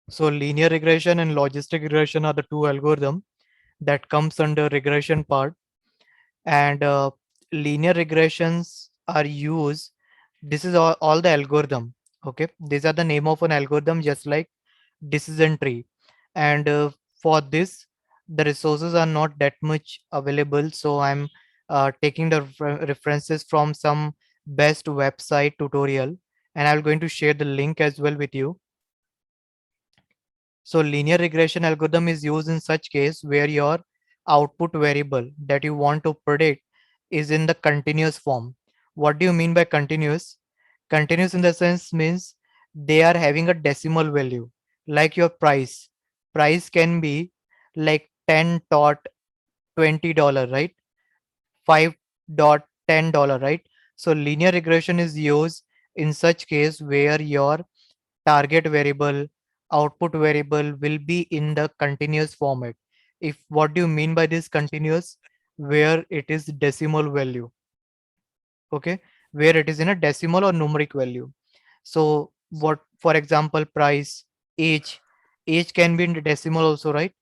So linear regression and logistic regression are the two algorithms that comes under regression part. And linear regressions are used. This is all the algorithm. Okay, these are the name of an algorithm, just like decision tree. And for this, the resources are not that much available, so I'm taking the references from some best website tutorial, and I'm going to share the link as well with you. So linear regression algorithm is used in such case where your output variable that you want to predict is in the continuous form. What do you mean by continuous? Continuous in the sense means they are having a decimal value, like your price. Price can be like 10 dot $20, right? 5 dot $10, right? So linear regression is used in such case where your target variable, output variable will be in the continuous format. If what do you mean by this continuous? Where it is decimal value, okay? Where it is in a decimal or numeric value. So what, for example, price, age, age can be in the decimal also, right?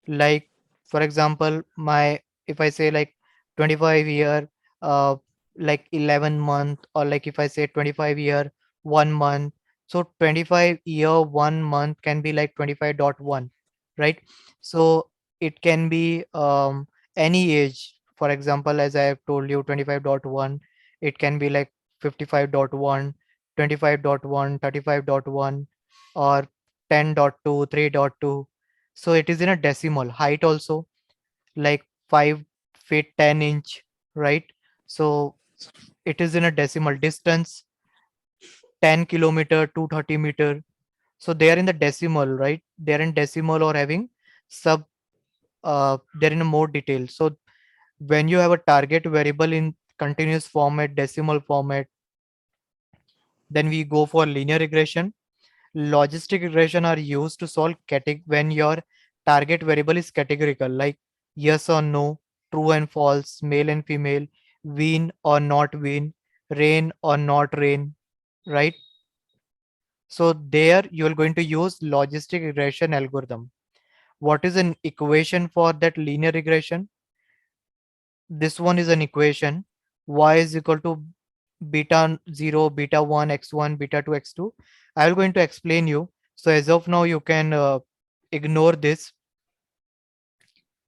Like for example, my, if I say like 25 year, uh like 11 month, or like if I say 25 year 1 month, so 25 year 1 month can be like 25.1, right? So it can be any age. For example, as I have told you, 25.1, it can be like 55.1, 25.1, 35.1, or 10.2, 3.2. So it is in a decimal. Height also, like 5 feet 10 inch, right? So it is in a decimal. Distance 10 kilometer to 30 meter. So they are in the decimal, right? They are in decimal or having sub, they're in a more detail. So when you have a target variable in continuous format, decimal format, then we go for linear regression. Logistic regression are used to solve when your target variable is categorical, like yes or no, true and false, male and female, win or not win, rain or not rain, right? So there you are going to use logistic regression algorithm. What is an equation for that linear regression? This one is an equation. Y is equal to beta 0, beta 1, x1, beta 2, x2. I will going to explain you. So as of now, you can ignore this.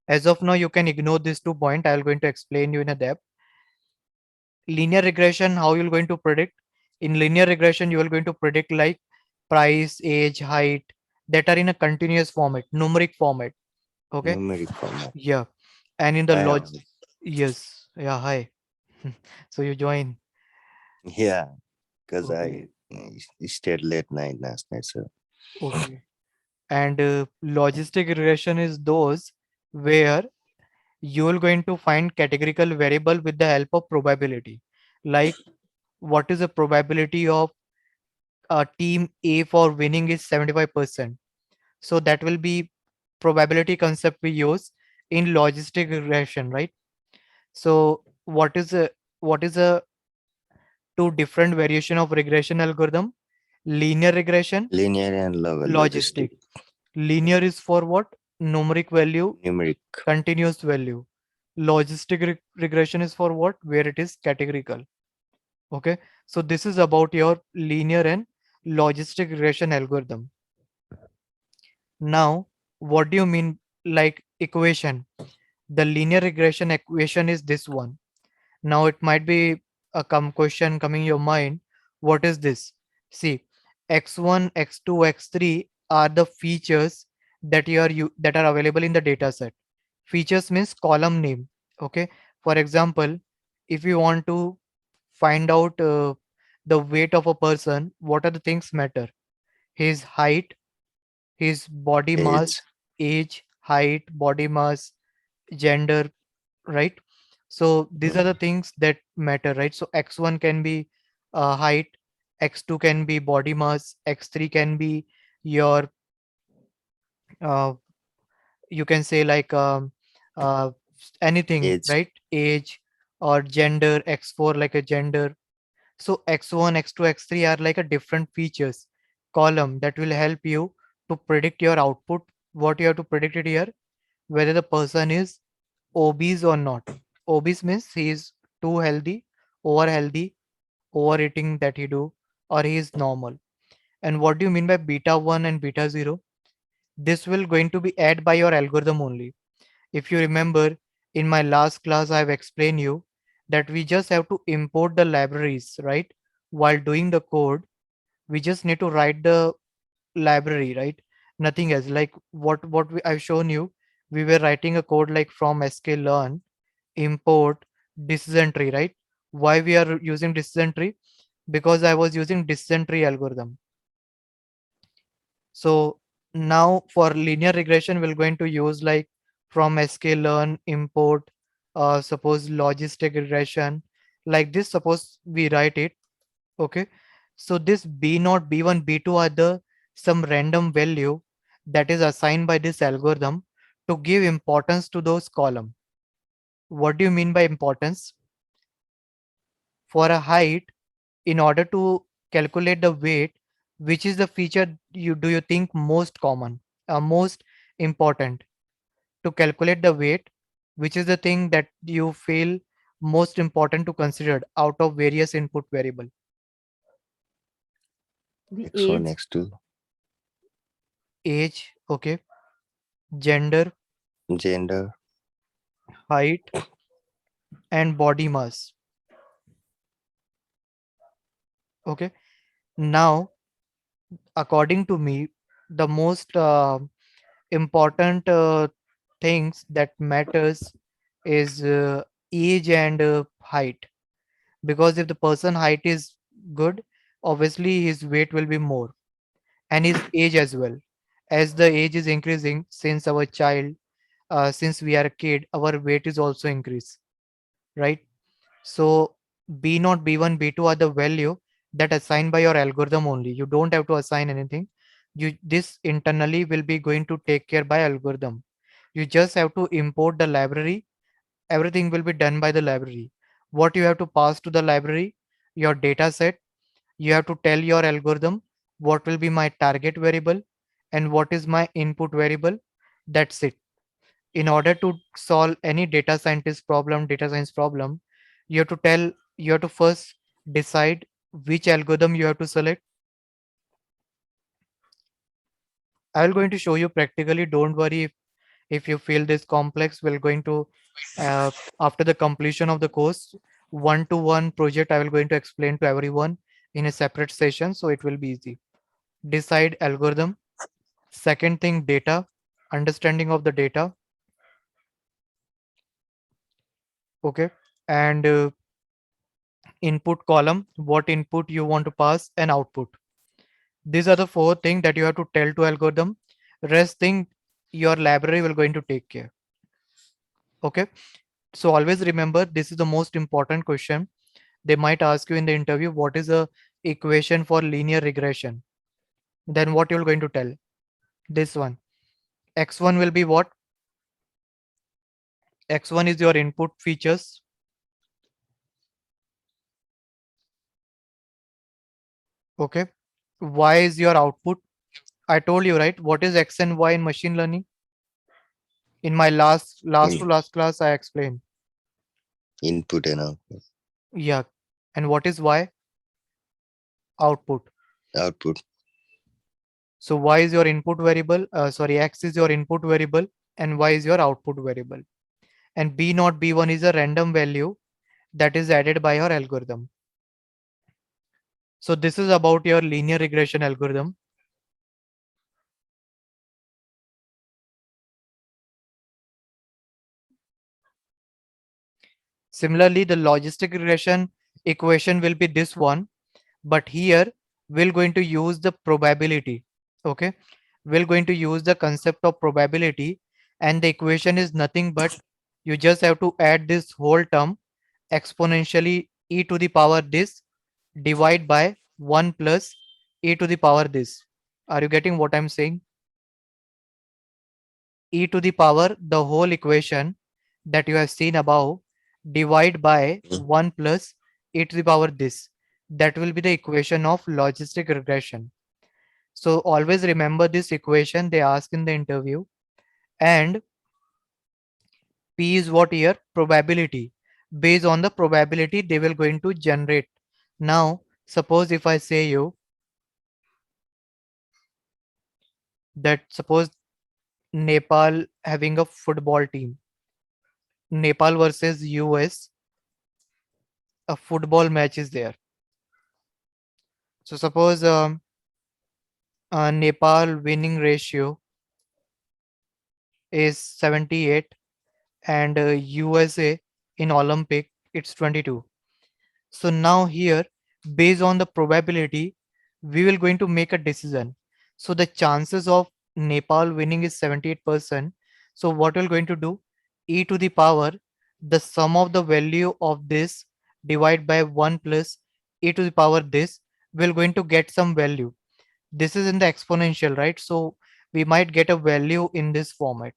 As of now, you can ignore these 2 points. I will going to explain you in a depth. Linear regression, how you're going to predict? In linear regression, you are going to predict like price, age, height, that are in a continuous format, numeric format. Okay. Numeric format. Yeah. And in the I log, have. yes. Yeah. Hi. So you join. Yeah, because Okay. I stayed late night last night, so Okay. And logistic regression is those where you are going to find categorical variable with the help of probability. Like what is the probability of team A for winning is 75%. So that will be probability concept we use in logistic regression, right? So what is a two different variation of regression algorithm? Linear regression, linear and logistic. logistic. Linear is for what? Numeric value, Numeric. continuous value. Logistic regression is for what? Where it is categorical. Okay. So this is about your linear and logistic regression algorithm. Now, what do you mean like equation? The linear regression equation is this one. Now it might be a question coming your mind. What is this? See, x1, x2, x3 are the features that that are available in the data set. Features means column name. Okay. For example, if you want to find out the weight of a person, what are the things matter? His height, his body Age. mass, age, height, body mass, gender, right? So these are Mm. the things that matter, right? So x1 can be height, x2 can be body mass, x3 can be your uh, you can say like uh, anything, Age. right? Age or gender, x4 like a gender. So x1, x2, x3 are like a different features column that will help you to predict your output. What you have to predict it here, whether the person is obese or not. Obese means he is too healthy, overeating that he do, or he is normal. And what do you mean by beta 1 and beta 0? This will going to be add by your algorithm only. If you remember, in my last class I have explained you that we just have to import the libraries, right? While doing the code, we just need to write the library, right? Nothing else. Like I've shown you, we were writing a code like from sklearn import decision tree, right? Why we are using decision tree? Because I was using decision tree algorithm. So now for linear regression, we're going to use like from sklearn import, suppose logistic regression, like this. Suppose we write it, okay. So this b0, b1, b2 are the some random value that is assigned by this algorithm to give importance to those column. What do you mean by importance? For a height, in order to calculate the weight, which is the feature you do you think most common, most important to calculate the weight, which is the thing that you feel most important to consider out of various input variable? The X1, age. X2, Age, okay. Gender, gender. height, and body mass, okay. Now according to me, the most important things that matters is age and height, because if the person height is good, obviously his weight will be more, and his age as well. As the age is increasing since our child, since we are a kid, our weight is also increase, right? So b0, b1, b2 are the value that assigned by your algorithm only. You don't have to assign anything. You this internally will be going to take care by algorithm. You just have to import the library. Everything will be done by the library. What you have to pass to the library, your data set. You have to tell your algorithm what will be my target variable and what is my input variable. That's it. In order to solve any data science problem, you have to tell, you have to first decide which algorithm you have to select. I will going to show you practically. Don't worry if you feel this complex. We're going to uh, after the completion of the course, one-to-one project I will going to explain to everyone in a separate session, so it will be easy. Decide algorithm. Second thing, data, understanding of the data, okay. And input column, what input you want to pass, and output. These are the four things that you have to tell to algorithm. Rest thing your library will going to take care. Okay. So always remember, this is the most important question. They might ask you in the interview, what is the equation for linear regression? Then what you're going to tell? This one. X1 will be what? X1 is your input features. Okay. Y is your output. I told you, right? What is X and Y in machine learning? In my last to In, last class, I explained. input and Yeah. And what is Y? Output. output. So Y is your input variable. Sorry, X is your input variable and Y is your output variable. And B0, B1 is a random value that is added by your algorithm. So this is about your linear regression algorithm. Similarly, the logistic regression equation will be this one, but here we're going to use the probability. Okay, we're going to use the concept of probability, and the equation is nothing but you just have to add this whole term exponentially e to the power this divide by 1 plus e to the power this. Are you getting what I'm saying? E to the power the whole equation that you have seen above divide by Mm. 1 plus e to the power this. That will be the equation of logistic regression. So always remember this equation they ask in the interview. And P is what here? Probability. Based on the probability they will going to generate. Now, suppose if I say you that suppose Nepal having a football team, Nepal versus US, a football match is there. So suppose Nepal winning ratio is 78 and USA in Olympic it's 22. So now here, based on the probability, we will going to make a decision. So the chances of Nepal winning is 78%. So what we're going to do, e to the power, the sum of the value of this divide by 1 plus e to the power this, we're going to get some value. This is in the exponential, right? So we might get a value in this format.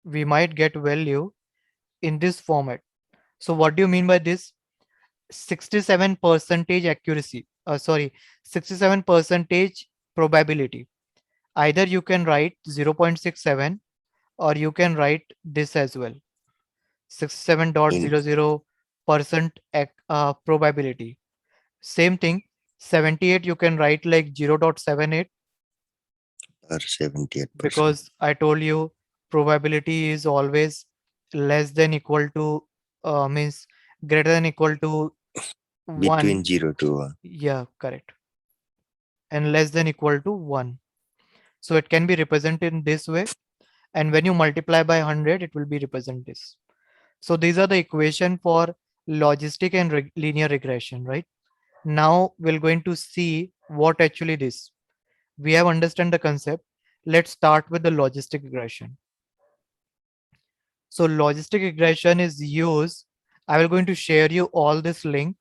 We might get value in this format. So what do you mean by this? 67 percentage accuracy, sorry, 67 percentage probability. Either you can write 0.67 or you can write this as well, In 67.00% probability. Same thing, 78 you can write like 0.78 or 78%. because I told you probability is always less than equal to means greater than equal to 1. Between 0 to 1. Yeah, correct. And less than equal to 1. So it can be represented in this way. And when you multiply by 100, it will be represent this. So these are the equation for logistic and linear regression, right? Now we're going to see what actually this. We have understand the concept. Let's start with the logistic regression. So logistic regression is used. I will going to share you all this link.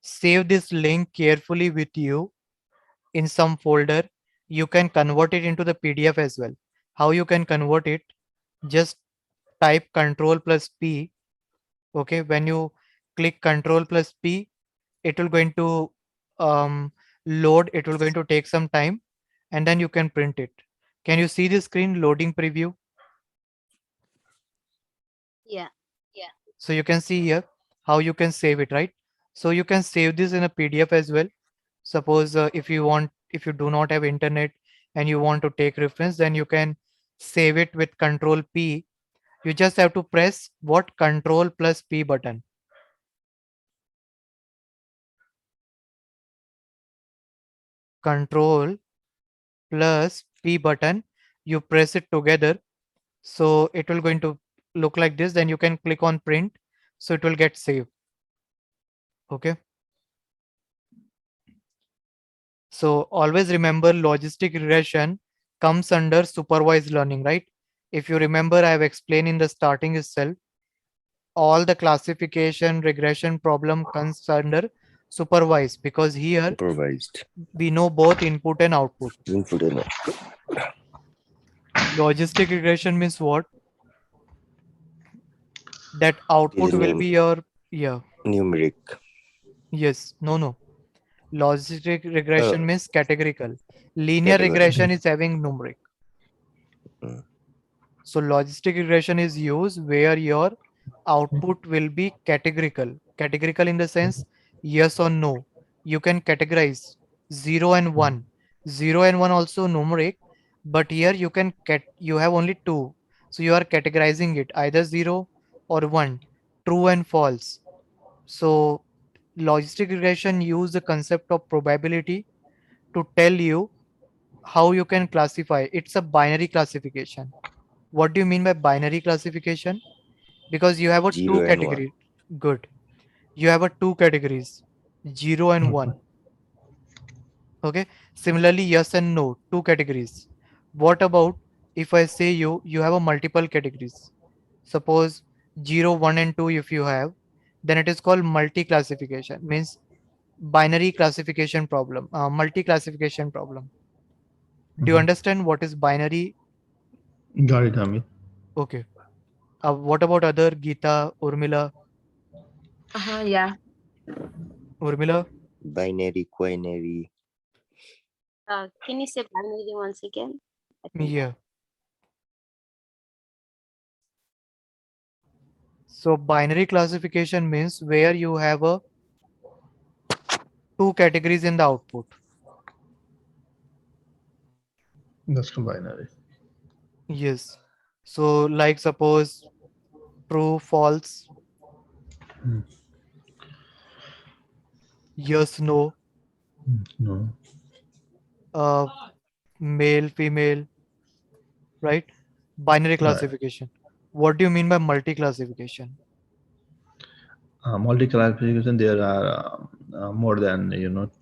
Save this link carefully with you in some folder. You can convert it into the PDF as well. How you can convert it? Just type control plus P. Okay, when you click control plus P, it will going to load. It will going to take some time, and then you can print it. Can you see the screen loading preview? Yeah. So you can see here how you can save it, right? So you can save this in a PDF as well. Suppose if you want, if you do not have internet and you want to take reference, then you can save it with control P. You just have to press what? Control plus P button. Control plus P button. You press it together. So it will going to look like this. Then you can click on print. So it will get saved. Okay. So always remember logistic regression comes under supervised learning, right? If you remember, I have explained in the starting itself, all the classification regression problem comes under supervised because here Supervised we know both input and output. input and Logistic regression means what? That output is will be your, yeah, numeric. yes, no. Logistic regression Oh, means categorical. Linear categorical. regression is having numeric. Mm. So logistic regression is used where your output will be categorical. Categorical in the sense yes or no. You can categorize 0 and 1. 0 and 1 also numeric, but here you can you have only two. So you are categorizing it either 0 or 1, true and false. So logistic regression use the concept of probability to tell you how you can classify. It's a binary classification. What do you mean by binary classification? Because you have a 0 two and 1. category. Good. You have a two categories, 0 and 1. Okay. Similarly, yes and no, two categories. What about if I say you have a multiple categories? Suppose 0, 1 and 2 if you have, then it is called multi classification, means binary classification problem, multi classification problem. Do you understand what is binary? Got it, Amit. Okay. What about other Geeta, Urmila? Yeah. Urmila? Binary, quinary. Can you say binary once again? I think. Yeah. So binary classification means where you have a two categories in the output. That's the binary. Yes. So like suppose true, false, Mm. yes, no, No. uh, male, female, right? Binary Right. classification. What do you mean by multi-classification? Multi-classification, there are more than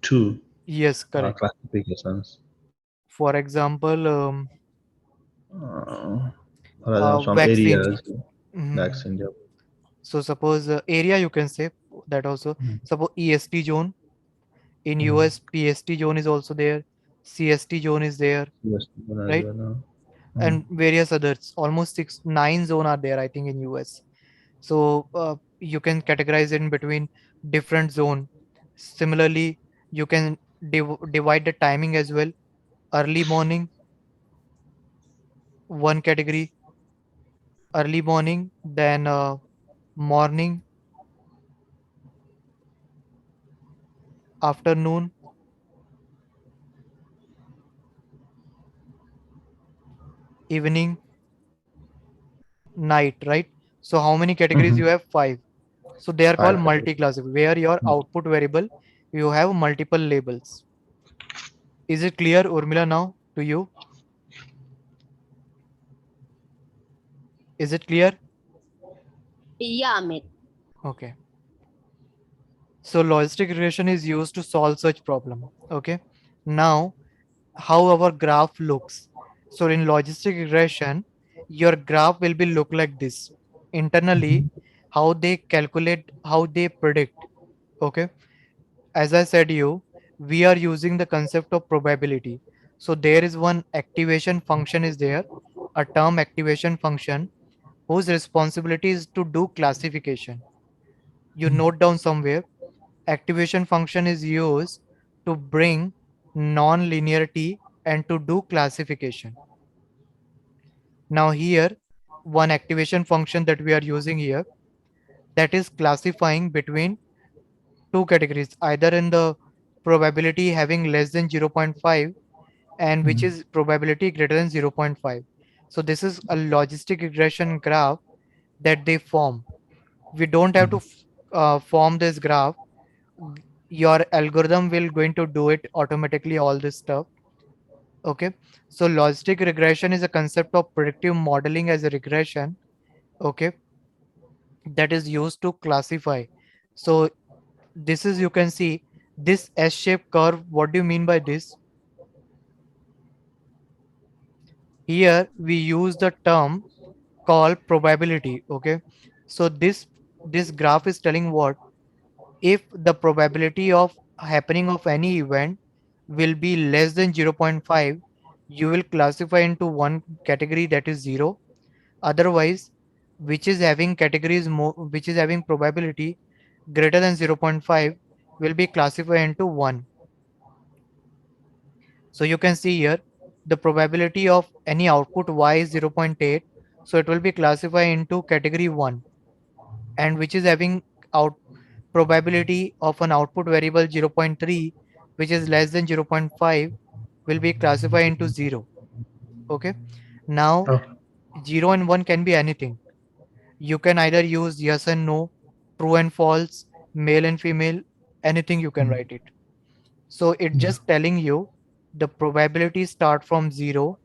two Yes, correct. classifications. For example, Uh, rather some vaccines. areas, Mhm. vaccine. Yeah. So suppose area you can say that also. Mm. Suppose EST zone in Mm. US, PST zone is also there, CST zone is there, Yes, one as right? well, no? Mm. And various others. Almost six, nine zone are there, I think, in US. So you can categorize it in between different zone. Similarly, you can divide the timing as well. Early morning, one category. Early morning, then morning, afternoon, evening, night, right? So how many categories Mhm. you have? Five. So they are called Five categories. multi-classified, where your Mm. output variable you have multiple labels. Is it clear, Urmila, now to you? Is it clear? Yeah, Amit. Okay. So logistic regression is used to solve such problem. Okay. Now, how our graph looks. So in logistic regression, your graph will be look like this. Internally, Mhm. how they calculate, how they predict. Okay. As I said you, we are using the concept of probability. So there is one activation function is there, a term activation function whose responsibility is to do classification. You Mm. note down somewhere. Activation function is used to bring non-linearity and to do classification. Now here, one activation function that we are using here, that is classifying between two categories, either in the probability having less than 0.5 and which Mm. is probability greater than 0.5. So this is a logistic regression graph that they form. We don't have to Mhm. form this graph. Your algorithm will going to do it automatically, all this stuff. Okay. So logistic regression is a concept of predictive modeling as a regression. Okay. That is used to classify. So this is, you can see this S-shaped curve. What do you mean by this? Here we use the term called probability. Okay. So this graph is telling what, if the probability of happening of any event will be less than 0.5, you will classify into one category, that is 0. Otherwise, which is having categories more, which is having probability greater than 0.5, will be classified into 1. So you can see here the probability of any output y is 0.8, so it will be classified into category 1, and which is having out probability of an output variable 0.3, which is less than 0.5, will be classified into 0. Okay. Now Oh. 0 and 1 can be anything. You can either use yes and no, true and false, male and female, anything you can Mm. write it. So it's Yeah. just telling you the probability start from 0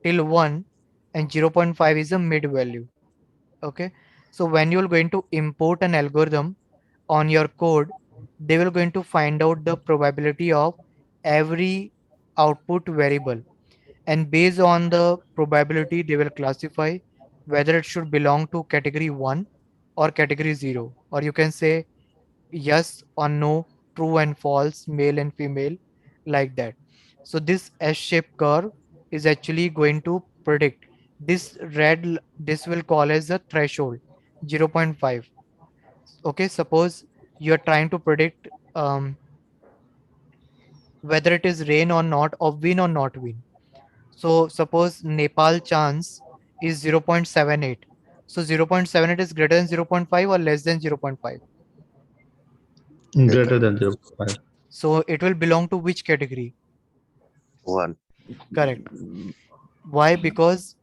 till 1, and 0.5 is a mid value. Okay. So when you're going to import an algorithm on your code, they will going to find out the probability of every output variable, and based on the probability they will classify whether it should belong to category 1 or category 0, or you can say yes or no, true and false, male and female, like that. So this S-shaped curve is actually going to predict this this will call as the threshold 0.5. Okay, suppose you're trying to predict whether it is rain or not, or win or not win. So suppose Nepal chance is 0.78. So 0.78 is greater than 0.5 or less than 0.5. Greater Greater than 0.5. So it will belong to which category? 1. Correct. Why? Because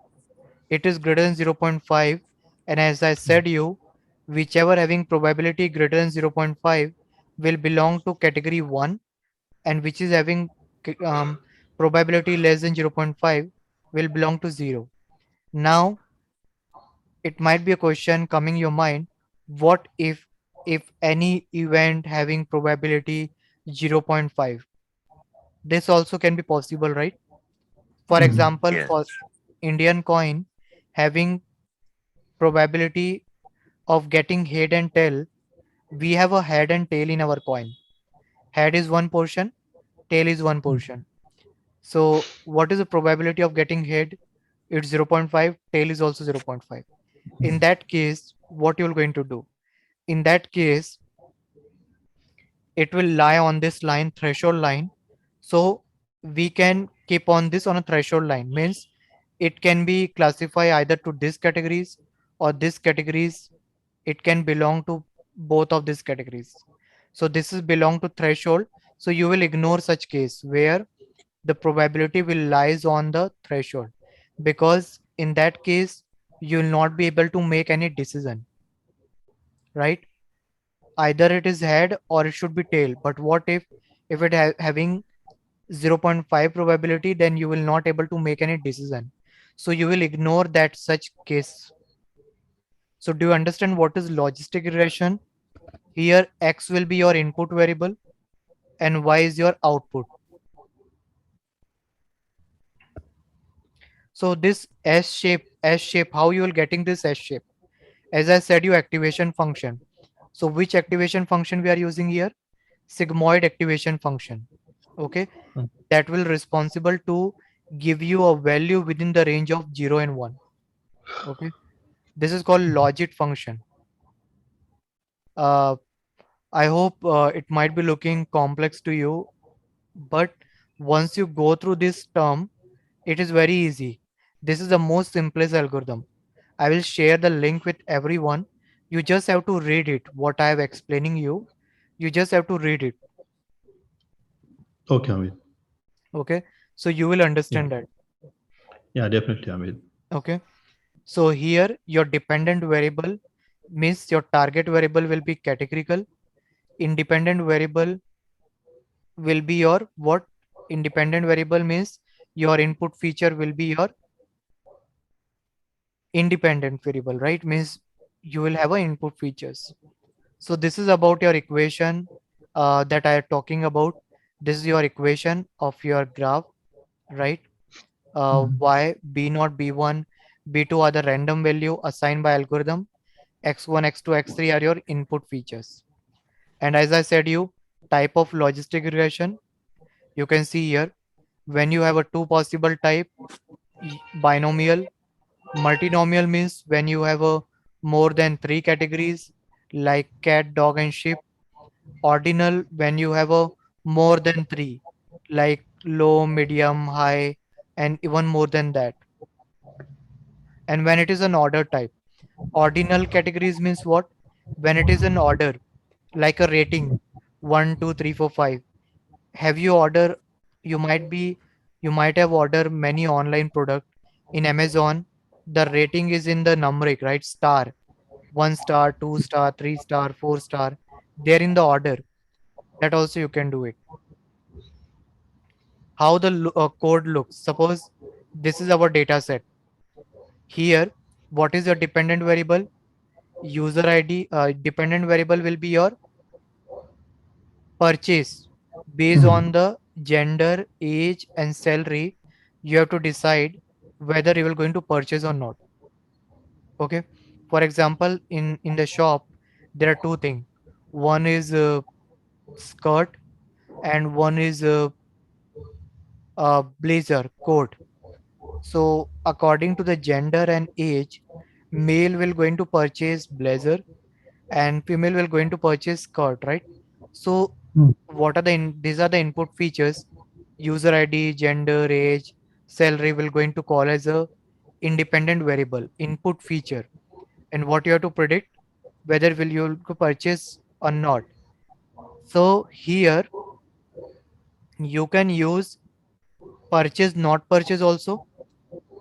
it is greater than 0.5, and as I said you, whichever having probability greater than 0.5 will belong to category 1, and which is having probability less than 0.5 will belong to 0. Now it might be a question coming your mind, what if any event having probability 0.5? This also can be possible, right? For Mhm. example, Yes. for Indian coin having probability of getting head and tail, we have a head and tail in our coin. Head is one portion, tail is one portion. So what is the probability of getting head? It's 0.5, tail is also 0.5. In that case, what you're going to do? In that case, it will lie on this line, threshold line. So we can keep on this on a threshold line. Means it can be classified either to these categories or these categories. It can belong to both of these categories. So this is belong to threshold. So you will ignore such case where the probability will lies on the threshold, because in that case you will not be able to make any decision, right? Either it is head or it should be tail. But what if it having 0.5 probability, then you will not able to make any decision, so you will ignore that such case. So do you understand what is logistic regression? Here x will be your input variable and y is your output. So this s shape, how you will getting this s shape? As I said, you activation function. So which activation function we are using here? Sigmoid activation function. Okay, Mm. that will responsible to give you a value within the range of 0 and 1. Okay, this is called logit function. uh, I hope it might be looking complex to you, but once you go through this term, it is very easy. This is the most simplest algorithm. I will share the link with everyone. You just have to read it, what I have explaining you. You just have to read it. Okay, Amit. Okay, so you will Yeah. understand that. Yeah, definitely, Amit. Okay, so here your dependent variable means your target variable will be categorical. Independent variable will be your what? Independent variable means your input feature will be your independent variable, right? Means you will have a input features. So this is about your equation that I am talking about. This is your equation of your graph, right? Mhm. Y b naught b1 b2 are the random value assigned by algorithm. X1 x2 x3 are your input features. And as I said you, type of logistic regression, you can see here, when you have a two possible type, binomial. Multinomial means when you have a more than three categories like cat, dog and sheep. Ordinal when you have a more than three like low, medium, high and even more than that. And when it is an order type, ordinal categories means what? When it is an order like a rating 1 2 3 4 5. Have you order, you might be, you might have ordered many online product in Amazon. The rating is in the numeric, right? Star, 1 star, 2 star, 3 star, 4 star. They're in the order. That also you can do it. How the code looks. Suppose this is our data set. Here, what is your dependent variable? User ID. Dependent variable will be your purchase. Based Mhm. on the gender, age and salary, you have to decide whether you are going to purchase or not. Okay, for example, in the shop there are two things. One is skirt and one is blazer coat. So according to the gender and age, male will going to purchase blazer, and female will going to purchase skirt, right? So Hmm. what are these are the input features: user ID, gender, age, salary will going to call as a independent variable input feature, and what you have to predict whether will you purchase or not. So here you can use purchase not purchase also,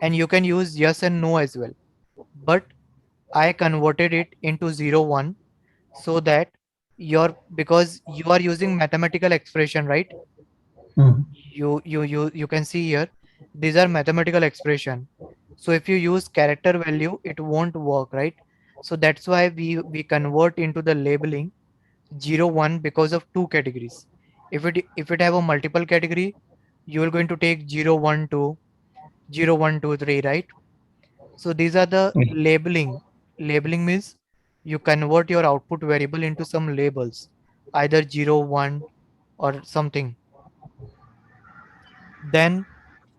and you can use yes and no as well, but I converted it into 0 1 so that your because you are using mathematical expression, right? Hmm. You can see here these are mathematical expression. So if you use character value it won't work, right? So that's why we convert into the labeling 0 1 because of two categories. If it have a multiple category, you are going to take 0 1 2 0 1 2 3, right? So these are the Yeah. labeling. Labeling means you convert your output variable into some labels, either 0 1 or something. Then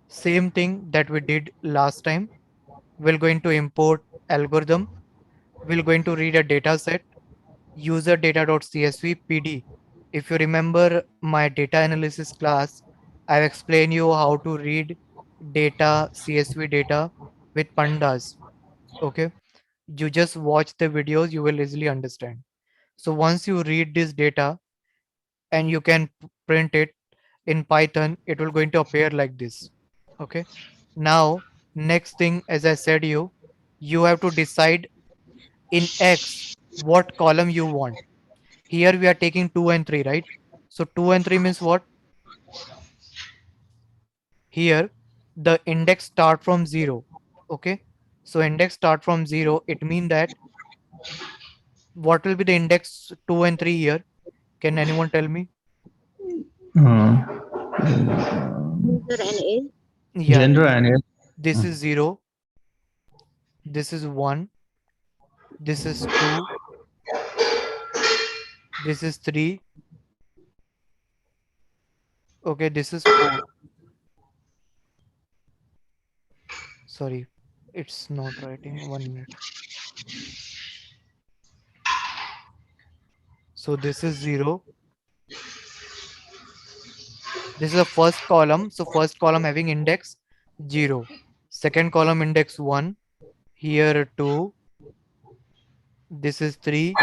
same thing that we did last time, we're going to import algorithm, we're going to read a data set, user data.csv pd. If you remember my data analysis class, I've explained you how to read data, CSV data with pandas. Okay, you just watch the videos, you will easily understand. So once you read this data and you can print it in Python, it will going to appear like this. Okay, now next thing, as I said, you have to decide in X what column you want. Here we are taking 2 and 3, right? So 2 and 3 means what? Here the index start from 0. Okay, so index start from 0, it means that what will be the index 2 and 3 here? Can anyone tell me? User and age. Yeah, Gender and age. this Hmm. is 0, this is 1, this is 2, this is 3, okay, this is 4. Sorry, it's not writing. 1 minute. So this is 0. This is the first column. So first column having index 0. Second column index 1. Here 2. This is 3.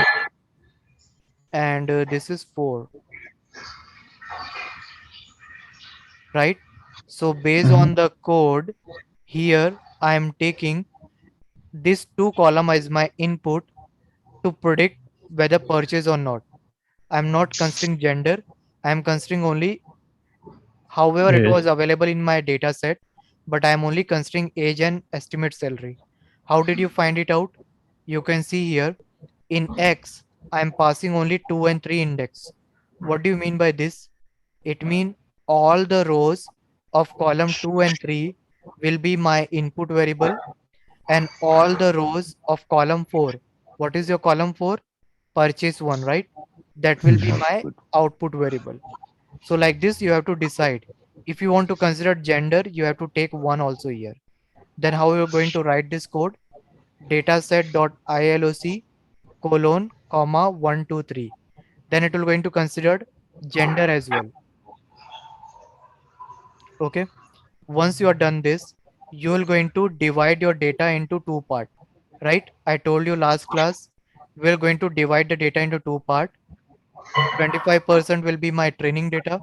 And this is 4. Right? So based Mhm. on the code, here I am taking this two column as my input to predict whether purchase or not. I'm not considering gender. I'm considering only however it Yes. was available in my data set, but I'm only considering age and estimate salary. How did you find it out? You can see here in X, I'm passing only 2 and 3 index. What do you mean by this? It means all the rows of column 2 and 3 will be my input variable, and all the rows of column 4. What is your column 4? Purchase one, right? That will be my Output. output variable. So like this, you have to decide. If you want to consider gender, you have to take one also here. Then how you're going to write this code? Dataset.iloc colon comma 123. Then it will going to consider gender as well. Okay. Once you are done this, you are going to divide your data into two part. Right? I told you last class, we're going to divide the data into two part. 25% will be my training data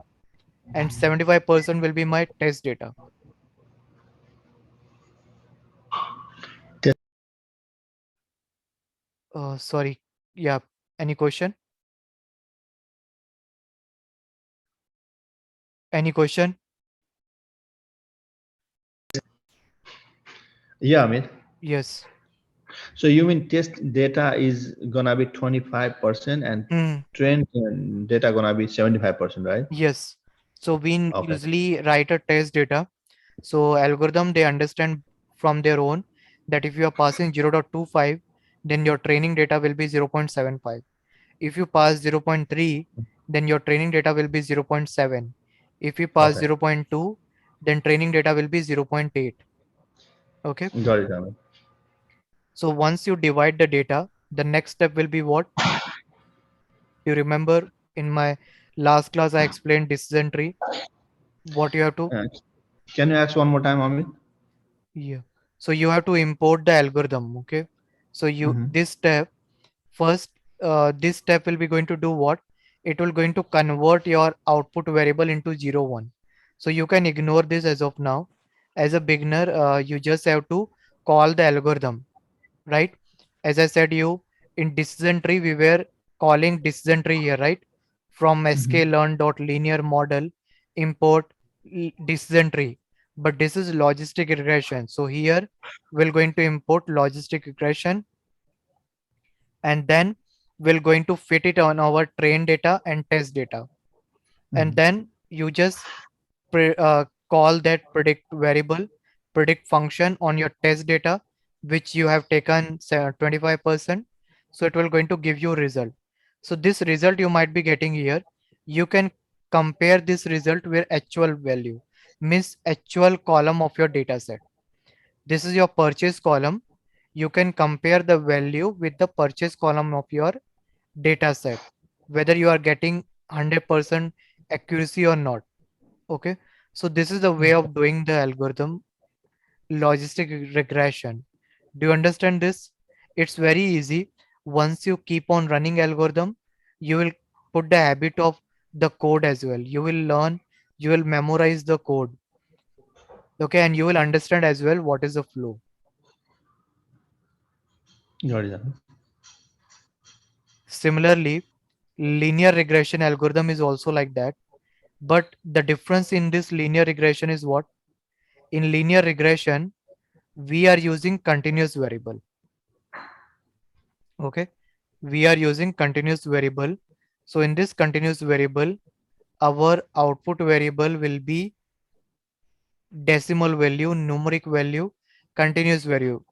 and 75% will be my test data. Sorry. Yeah. Any question? Any question? Yeah, Amit. Yes. So you mean test data is gonna be 25% and Hmm. train data gonna be 75%, right? Yes. So we Okay. usually write a test data. So algorithm they understand from their own that if you are passing 0.25, then your training data will be 0.75. If you pass 0.3, then your training data will be 0.7. If you pass Okay. 0.2, then training data will be 0.8. Okay. Got it, Amit. So once you divide the data, The next step will be what? You remember in my last class I explained decision tree. What you have to, Uh, can you ask one more time, Amit? yeah. So you have to import the algorithm. Okay. So you Mhm. this step first, this step will be going to do what? It will going to convert your output variable into 0 1. So you can ignore this as of now. As a beginner, you just have to call the algorithm, right? As I said you, in decision tree we were calling decision tree here, right? From Mhm. sklearn.linear model import decision tree. But this is logistic regression. So here we're going to import logistic regression, and then we're going to fit it on our train data and test data. And Mhm. then you just call that predict variable, predict function on your test data, which you have taken 25%. So it will going to give you result. So this result you might be getting here, you can compare this result with actual value, means actual column of your data set. This is your purchase column. You can compare the value with the purchase column of your data set, whether you are getting 100% accuracy or not. Okay. So this is the way of doing the algorithm logistic regression. Do you understand this? It's very easy. Once you keep on running algorithm, you will put the habit of the code as well. You will learn, you will memorize the code. Okay. And you will understand as well what is the flow. Got it. Amit. Similarly, linear regression algorithm is also like that. But the difference in this linear regression is what? In linear regression, we are using continuous variable. Okay. We are using continuous variable. So in this continuous variable, our output variable will be decimal value, numeric value, continuous value.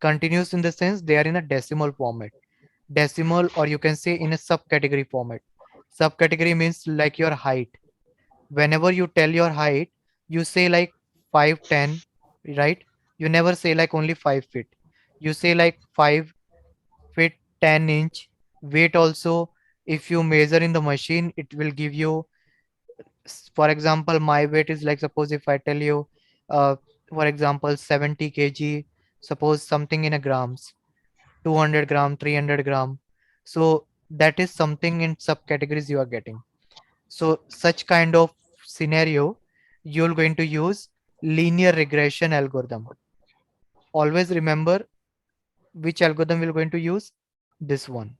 Continuous in the sense they are in a decimal format. Decimal, or you can say in a subcategory format. Subcategory means like your height. Whenever you tell your height, you say like 5'10", right? You never say like only 5 feet. You say like 5 feet 10 inch. Weight also, if you measure in the machine, it will give you, for example, my weight is like, suppose if I tell you, uh, for example, 70 kg, suppose something in a grams, 200 gram, 300 gram. So that is something in subcategories you are getting. So such kind of scenario, you're going to use linear regression algorithm. Always remember which algorithm we're going to use. This one.